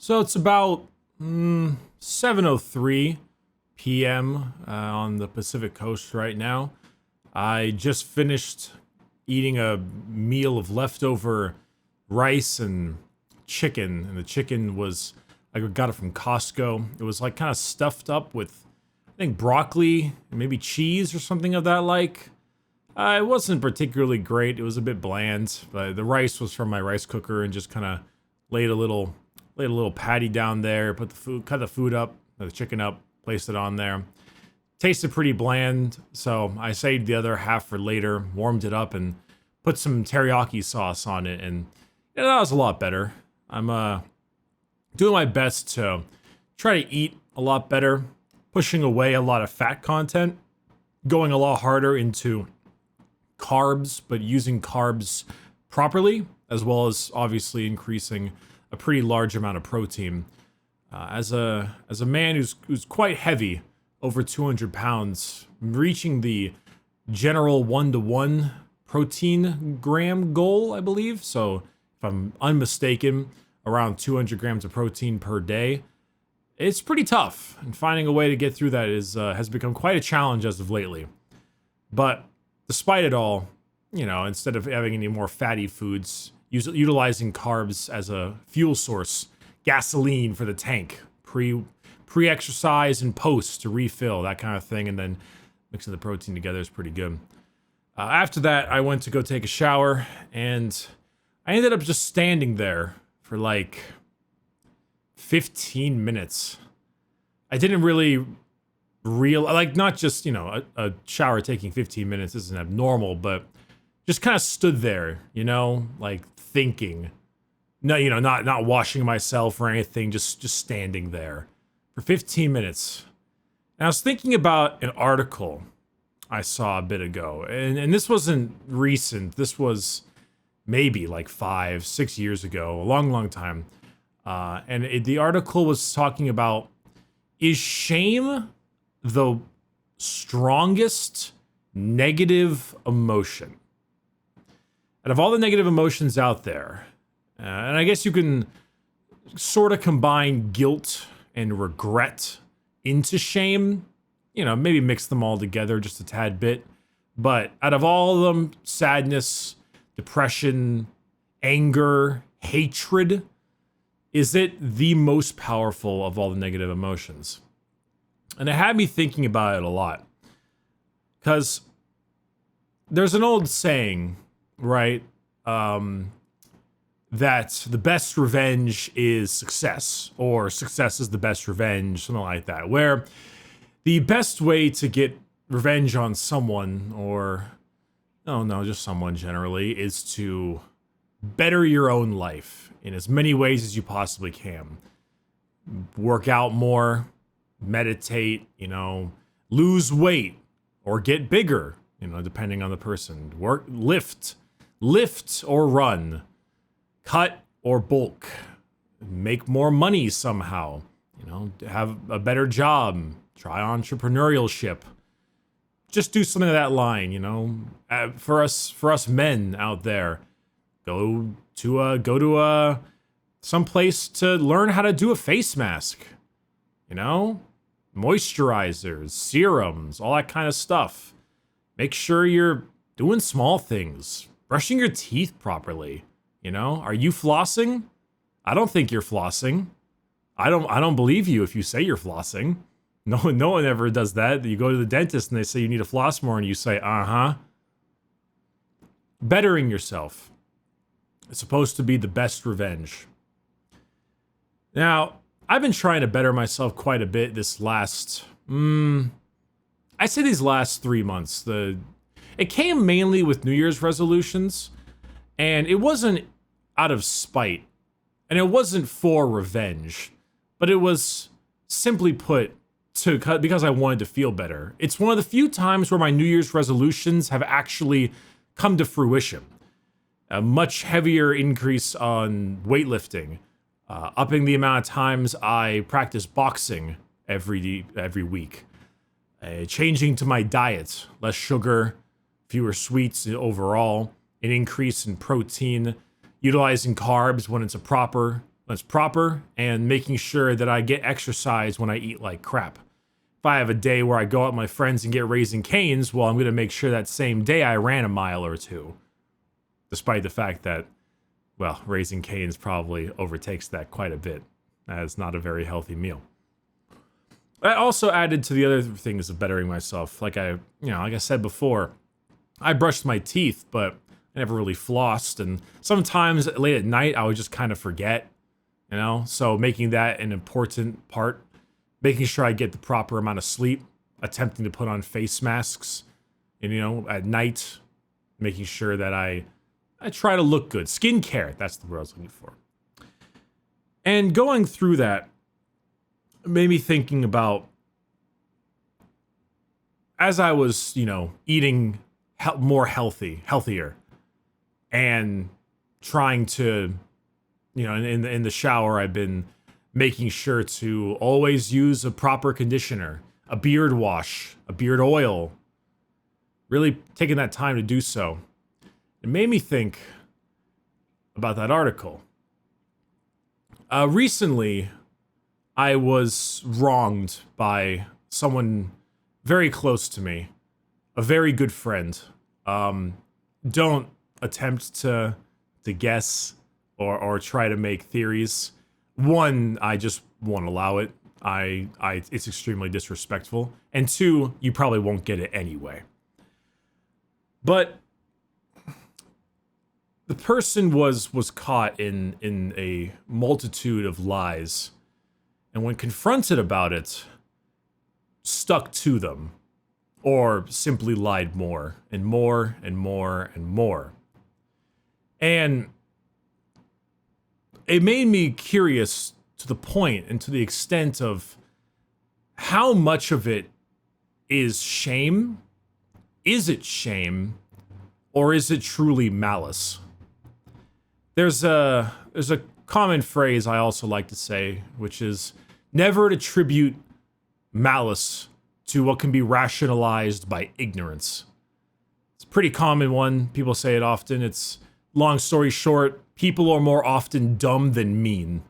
So it's about 7:03 p.m. On the Pacific Coast right now. I just finished eating a meal of leftover rice and chicken, and the chicken was I got it from Costco. It was like kind of stuffed up with I think broccoli and maybe cheese or something of that like. It wasn't particularly great. It was a bit bland, but the rice was from my rice cooker and just kind of laid a little patty down there, cut the food up, the chicken up, placed it on there. Tasted pretty bland, so I saved the other half for later, warmed it up, and put some teriyaki sauce on it, and that was a lot better. I'm doing my best to try to eat a lot better, pushing away a lot of fat content, going a lot harder into carbs, but using carbs properly, as well as obviously increasing a pretty large amount of protein. As a man who's quite heavy, over 200 pounds, reaching the general 1-to-1 protein gram goal, I believe. So if I'm unmistaken, around 200 grams of protein per day. It's pretty tough, and finding a way to get through that has become quite a challenge as of lately. But despite it all, instead of having any more fatty foods, utilizing carbs as a fuel source, gasoline for the tank, pre-exercise and post to refill, that kind of thing, and then mixing the protein together is pretty good. After that, I went to go take a shower, and I ended up just standing there for like 15 minutes. I didn't really not just, a shower taking 15 minutes isn't abnormal, but just kind of stood there, like thinking. No, not washing myself or anything, just standing there for 15 minutes. And I was thinking about an article I saw a bit ago, and this wasn't recent. This was maybe like 5-6 years ago, a long time. The article was talking about, is shame the strongest negative emotion? Out of all the negative emotions out there, and I guess you can sort of combine guilt and regret into shame, maybe mix them all together just a tad bit. But out of all of them, sadness, depression, anger, hatred, is it the most powerful of all the negative emotions? And it had me thinking about it a lot. Because there's an old saying, right? That the best revenge is success, or success is the best revenge, something like that. Where the best way to get revenge on someone, or just someone generally, is to better your own life in as many ways as you possibly can. Work out more, meditate, lose weight, or get bigger, depending on the person. Lift or run, cut or bulk, make more money somehow, have a better job, try entrepreneurship. Just do something of that line, for us men out there. Go to some place to learn how to do a face mask, moisturizers, serums, all that kind of stuff. Make sure you're doing small things, brushing your teeth properly. Are you flossing? I don't think you're flossing. I don't believe you if you say you're flossing. No one ever does that. You go to the dentist and they say you need to floss more, and you say, uh-huh. Bettering yourself. It's supposed to be the best revenge. Now, I've been trying to better myself quite a bit this last, I say these last 3 months. It came mainly with New Year's resolutions, and it wasn't out of spite, and it wasn't for revenge, but it was, simply put, because I wanted to feel better. It's one of the few times where my New Year's resolutions have actually come to fruition. A much heavier increase on weightlifting, upping the amount of times I practice boxing every week, changing to my diet, less sugar, fewer sweets overall, an increase in protein, utilizing carbs when it's a proper when it's proper, and making sure that I get exercise when I eat like crap. If I have a day where I go out with my friends and get Raising Cane's, well, I'm going to make sure that same day I ran a mile or two. Despite the fact that, well, Raising Cane's probably overtakes that quite a bit. That's not a very healthy meal. I also added to the other things of bettering myself. Like I said before, I brushed my teeth, but I never really flossed. And sometimes late at night, I would just kind of forget, So making that an important part, making sure I get the proper amount of sleep, attempting to put on face masks, and, at night, making sure that I try to look good. Skincare, that's the word I was looking for. And going through that made me thinking about, as I was, eating more healthier, and trying to, in the shower, I've been making sure to always use a proper conditioner, a beard wash, a beard oil, really taking that time to do so. It made me think about that article. Recently, I was wronged by someone very close to me, a very good friend. Don't attempt to guess or try to make theories. One, I just won't allow it. It's extremely disrespectful. And two, you probably won't get it anyway. But the person was caught in a multitude of lies, and when confronted about it, stuck to them, or simply lied more and more and more and more. And it made me curious to the point and to the extent of how much of it is shame. Is it shame, or is it truly malice? There's a common phrase I also like to say, which is never attribute malice to what can be rationalized by ignorance. It's a pretty common one. People say it often. It's, long story short, people are more often dumb than mean.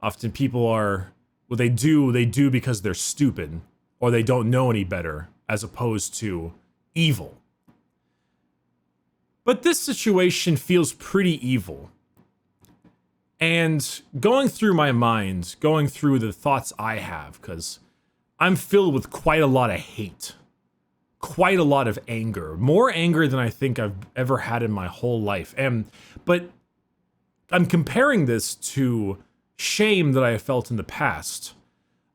Often people are, what they do because they're stupid, or they don't know any better, as opposed to evil. But this situation feels pretty evil. And going through my mind, going through the thoughts I have, because I'm filled with quite a lot of hate, quite a lot of anger, more anger than I think I've ever had in my whole life. But I'm comparing this to shame that I have felt in the past.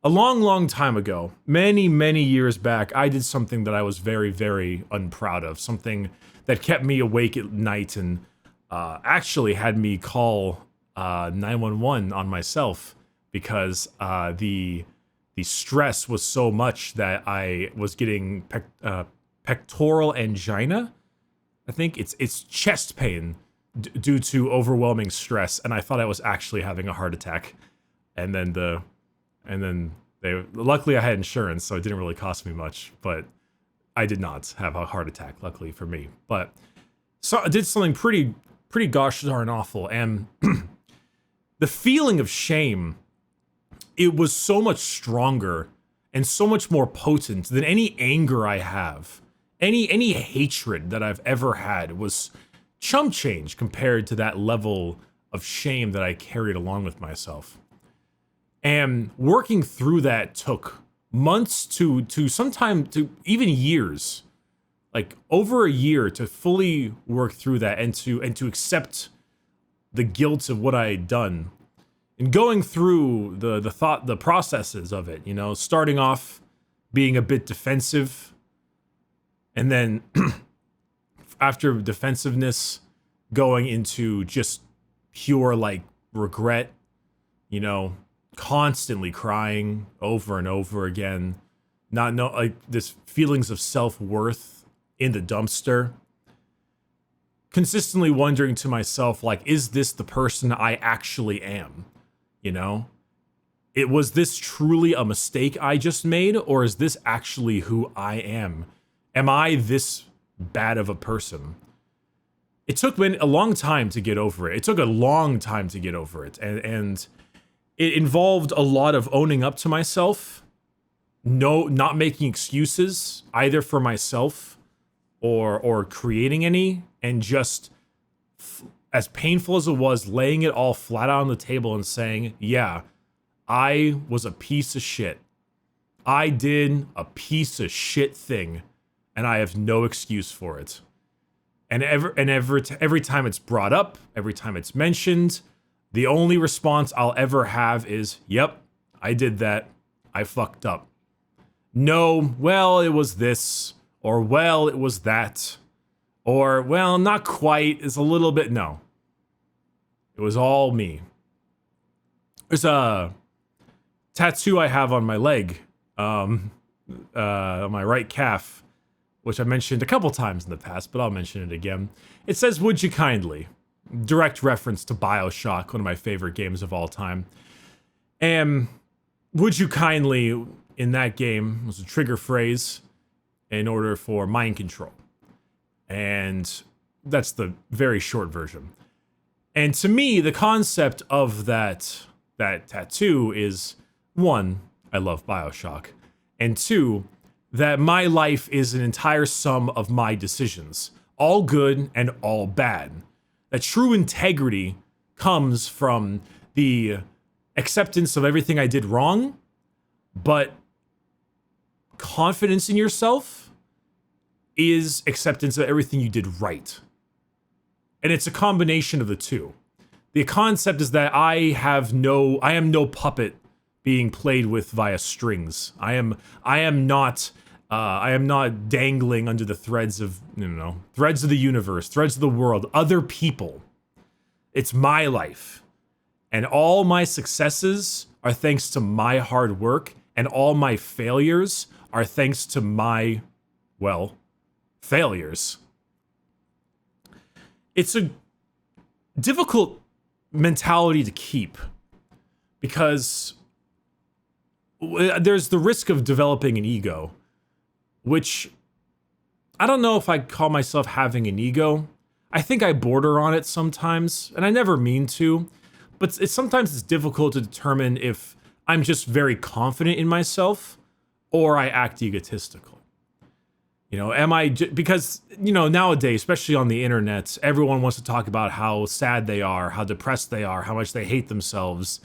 A long, long time ago, many, many years back, I did something that I was very, very unproud of, something that kept me awake at night and actually had me call 911 on myself because the stress was so much that I was getting pectoral angina. I think it's chest pain due to overwhelming stress, and I thought I was actually having a heart attack. And then luckily I had insurance, so it didn't really cost me much, but I did not have a heart attack, luckily for me. But so I did something pretty gosh darn awful, and the feeling of shame, it was so much stronger and so much more potent than any anger I have. Any hatred that I've ever had was chump change compared to that level of shame that I carried along with myself. And working through that took months to sometime to even years, like over a year, to fully work through that and to accept the guilt of what I had done. And going through the processes of it, starting off being a bit defensive, and then after defensiveness, going into just pure regret, constantly crying over and over again, this feelings of self-worth in the dumpster, consistently wondering to myself, is this the person I actually am? Was this truly a mistake I just made, or is this actually who I am? Am I this bad of a person? it took me a long time to get over it. It took a long time to get over it. And it involved a lot of owning up to myself, not making excuses either for myself or creating any, and just as painful as it was, laying it all flat out on the table and saying, yeah, I was a piece of shit. I did a piece of shit thing, and I have no excuse for it. And every time it's brought up, every time it's mentioned, the only response I'll ever have is, yep, I did that. I fucked up. No, well, it was this, or well, it was that, or well, not quite, it's a little bit, no. It was all me. There's a tattoo I have on my leg, on my right calf, which I mentioned a couple times in the past, but I'll mention it again. It says, "Would you kindly?" Direct reference to BioShock, one of my favorite games of all time. And "would you kindly" in that game was a trigger phrase in order for mind control. And that's the very short version. And to me, the concept of that tattoo is, one, I love BioShock, and two, that my life is an entire sum of my decisions, all good and all bad. That true integrity comes from the acceptance of everything I did wrong, but confidence in yourself is acceptance of everything you did right. And it's a combination of the two. The concept is that I am no puppet being played with via strings. I am not dangling under the threads of the universe, threads of the world, other people. It's my life. And all my successes are thanks to my hard work, and all my failures are thanks to my, well, failures. It's a difficult mentality to keep because there's the risk of developing an ego, which I don't know if I call myself having an ego. I think I border on it sometimes, and I never mean to, but sometimes it's difficult to determine if I'm just very confident in myself or I act egotistical. Because nowadays, especially on the internet, everyone wants to talk about how sad they are, how depressed they are, how much they hate themselves.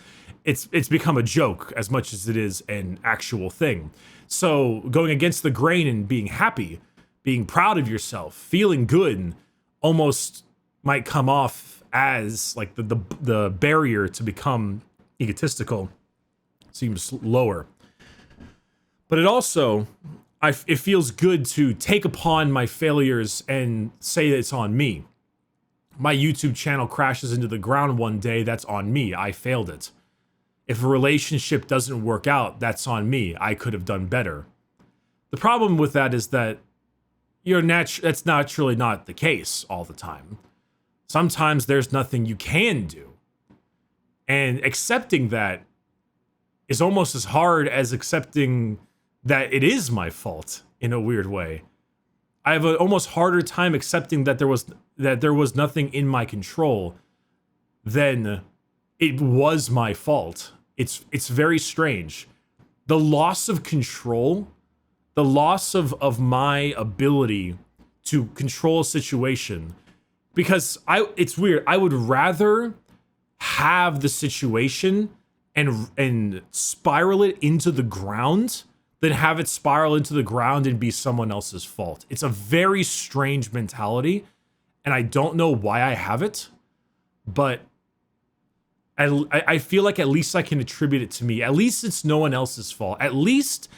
It's become a joke as much as it is an actual thing. So going against the grain and being happy, being proud of yourself, feeling good, almost might come off as like the barrier to become egotistical seems lower. But it also, it feels good to take upon my failures and say that it's on me. My YouTube channel crashes into the ground one day, that's on me. I failed it. If a relationship doesn't work out, that's on me. I could have done better. The problem with that is that that's naturally not the case all the time. Sometimes there's nothing you can do. And accepting that is almost as hard as accepting that it is my fault in a weird way. I have an almost harder time accepting that there was nothing in my control than it was my fault. It's very strange. The loss of control, the loss of my ability to control a situation, because it's weird. I would rather have the situation and spiral it into the ground than have it spiral into the ground and be someone else's fault. It's a very strange mentality, and I don't know why I have it, but I feel like at least I can attribute it to me. At least it's no one else's fault. At least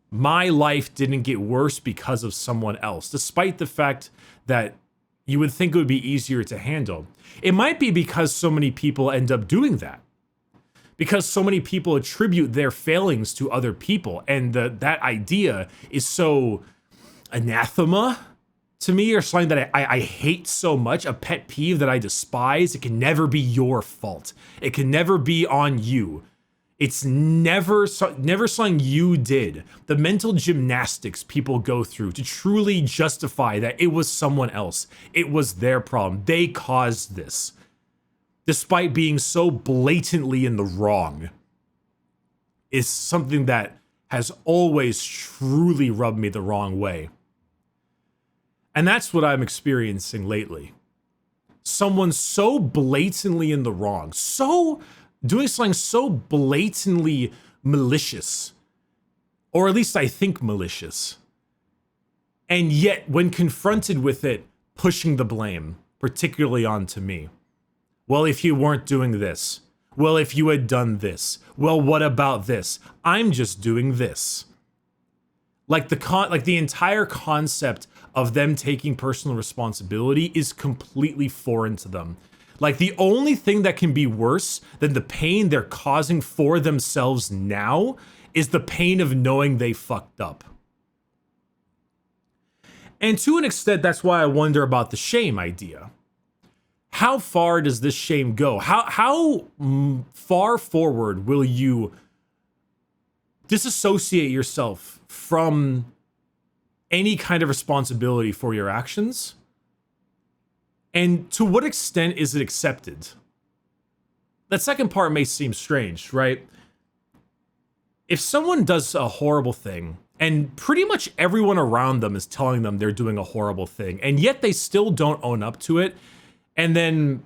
my life didn't get worse because of someone else, despite the fact that you would think it would be easier to handle. It might be because so many people end up doing that. Because so many people attribute their failings to other people, and that idea is so anathema to me, or something that I hate so much, a pet peeve that I despise. It can never be your fault. It can never be on you. It's never something you did. The mental gymnastics people go through to truly justify that it was someone else. It was their problem. They caused this. Despite being so blatantly in the wrong, is something that has always truly rubbed me the wrong way. And that's what I'm experiencing lately. Someone so blatantly in the wrong, doing something so blatantly malicious, or at least I think malicious, and yet when confronted with it, pushing the blame, particularly onto me. Well, if you weren't doing this, well, if you had done this, well, what about this? I'm just doing this. Like the entire concept of them taking personal responsibility is completely foreign to them. Like the only thing that can be worse than the pain they're causing for themselves now is the pain of knowing they fucked up. And to an extent, that's why I wonder about the shame idea. How far does this shame go? How far forward will you disassociate yourself from any kind of responsibility for your actions? And to what extent is it accepted? That second part may seem strange, right? If someone does a horrible thing, and pretty much everyone around them is telling them they're doing a horrible thing, and yet they still don't own up to it, and then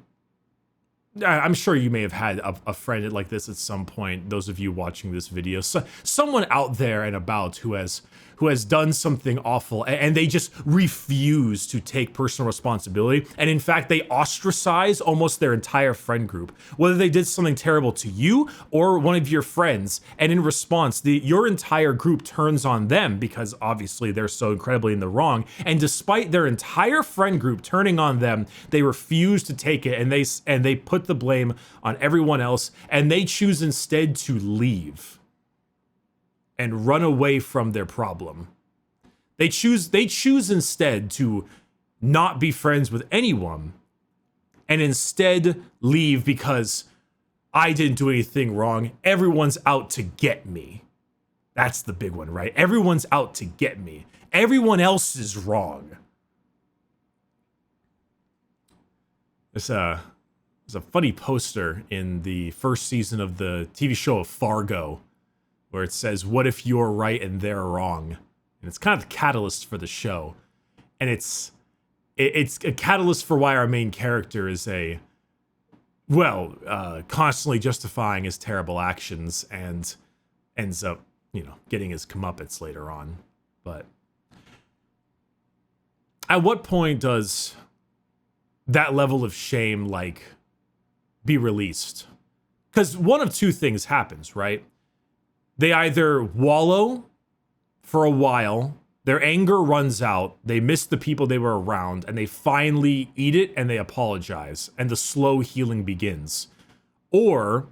I'm sure you may have had a friend like this at some point, those of you watching this video, someone out there and about who has done something awful, and they just refuse to take personal responsibility. And in fact, they ostracize almost their entire friend group, whether they did something terrible to you or one of your friends. And in response, your entire group turns on them because obviously they're so incredibly in the wrong. And despite their entire friend group turning on them, they refuse to take it, and they put the blame on everyone else, and they choose instead to leave and run away from their problem. They choose instead to not be friends with anyone and instead leave because I didn't do anything wrong. Everyone's out to get me. That's the big one, right? Everyone's out to get me. Everyone else is wrong. There's a funny poster in the first season of the TV show of Fargo, where it says, "What if you're right and they're wrong?" And it's kind of the catalyst for the show. And it's a catalyst for why our main character is constantly justifying his terrible actions and ends up, getting his comeuppance later on. But at what point does that level of shame, be released? Because one of two things happens, right? They either wallow for a while, their anger runs out, they miss the people they were around, and they finally eat it and they apologize, and the slow healing begins. Or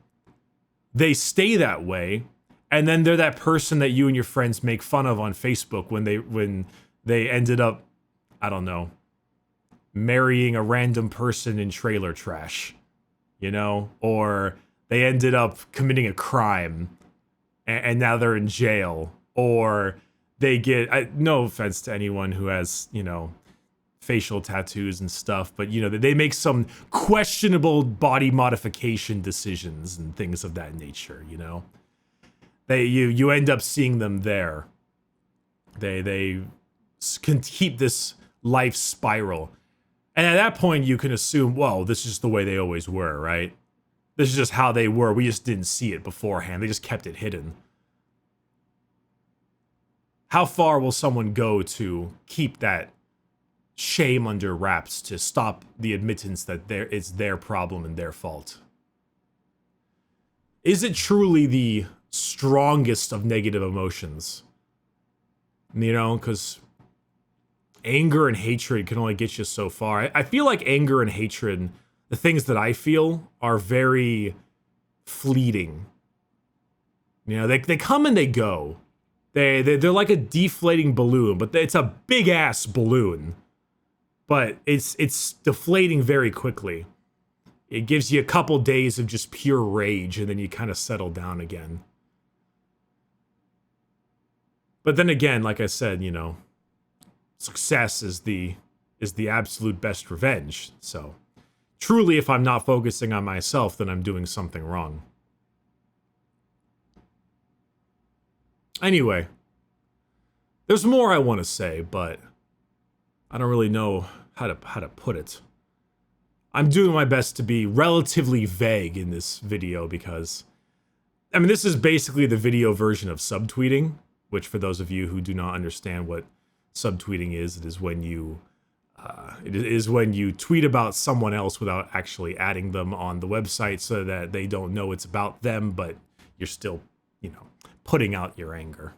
they stay that way, and then they're that person that you and your friends make fun of on Facebook when they ended up, I don't know, marrying a random person in trailer trash, or they ended up committing a crime and now they're in jail, or they get, no offense to anyone who has, facial tattoos and stuff, but they make some questionable body modification decisions and things of that nature. You end up seeing them there. They can keep this life spiral, and at that point you can assume, well, this is just the way they always were, right? This is just how they were. We just didn't see it beforehand. They just kept it hidden. How far will someone go to keep that shame under wraps, to stop the admittance that it's their problem and their fault? Is it truly the strongest of negative emotions? Because anger and hatred can only get you so far. I feel like anger and hatred, the things that I feel, are very fleeting. They come and they go. They're like a deflating balloon, but it's a big ass balloon. But it's deflating very quickly. it gives you a couple days of just pure rage, and then you kind of settle down again. But then again, like I said, you know, success is the absolute best revenge. So truly, if I'm not focusing on myself, then I'm doing something wrong. Anyway, there's more I want to say, but I don't really know how to put it. I'm doing my best to be relatively vague in this video because, I mean, this is basically the video version of subtweeting, which for those of you who do not understand what subtweeting is, it is when you tweet about someone else without actually adding them on the website so that they don't know it's about them, but you're still, you know, putting out your anger.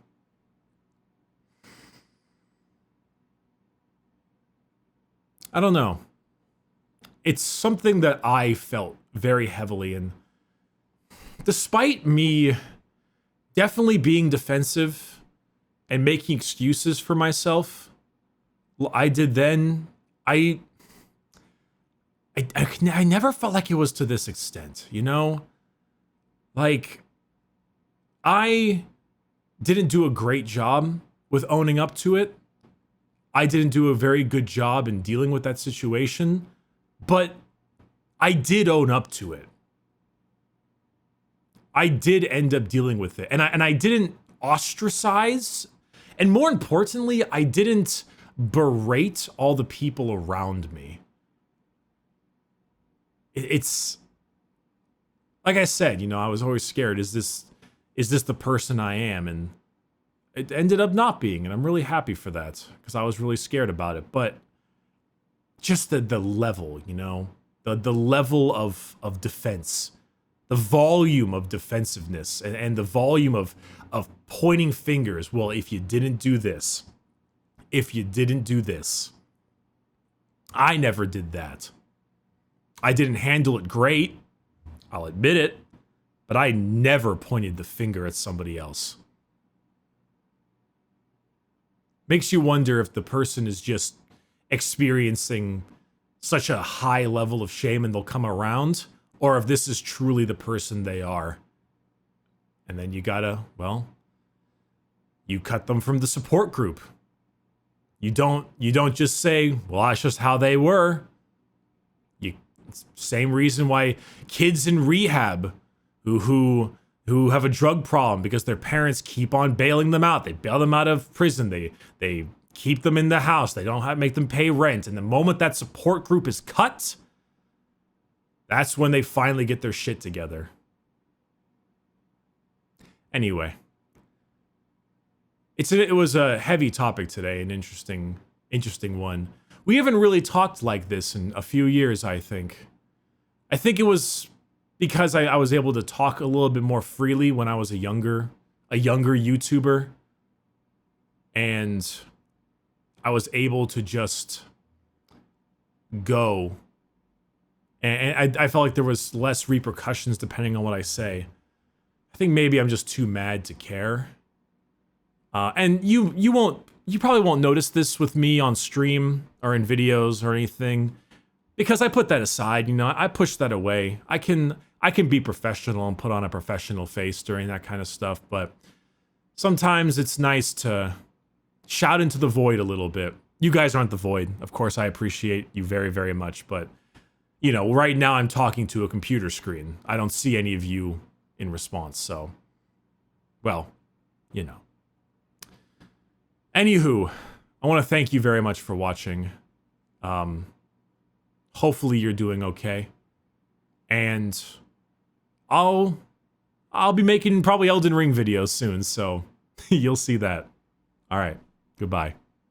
I don't know. It's something that I felt very heavily in. Despite me definitely being defensive and making excuses for myself, I did then. I never felt like it was to this extent, you know? Like, I didn't do a great job with owning up to it. I didn't do a very good job in dealing with that situation, but I did own up to it. I did end up dealing with it, and I didn't ostracize, and more importantly, I didn't berate all the people around me. It's like I said, you know, I was always scared. Is this the person I am? And it ended up not being, and I'm really happy for that because I was really scared about it. But just the level, you know, the level of defense, the volume of defensiveness, and the volume of pointing fingers. Well, if you didn't do this, I never did that. I didn't handle it great, I'll admit it, but I never pointed the finger at somebody else. Makes you wonder if the person is just experiencing such a high level of shame and they'll come around, or if this is truly the person they are. And then you gotta, well, you cut them from the support group. You don't just say, well, that's just how they were. Same reason why kids in rehab who have a drug problem because their parents keep on bailing them out. They bail them out of prison. They keep them in the house. They don't have to make them pay rent. And the moment that support group is cut, that's when they finally get their shit together. Anyway, it was a heavy topic today, an interesting one. We haven't really talked like this in a few years, I think. I think it was because I was able to talk a little bit more freely when I was a younger YouTuber. And I was able to just go. And I felt like there was less repercussions depending on what I say. I think maybe I'm just too mad to care. And you probably won't notice this with me on stream or in videos or anything, because I put that aside, you know, I push that away. I can be professional and put on a professional face during that kind of stuff, but sometimes it's nice to shout into the void a little bit. You guys aren't the void. Of course, I appreciate you very, very much, but, you know, right now I'm talking to a computer screen. I don't see any of you in response, so, well, you know. Anywho, I want to thank you very much for watching. Hopefully you're doing okay. And I'll be making probably Elden Ring videos soon, so you'll see that. All right, goodbye.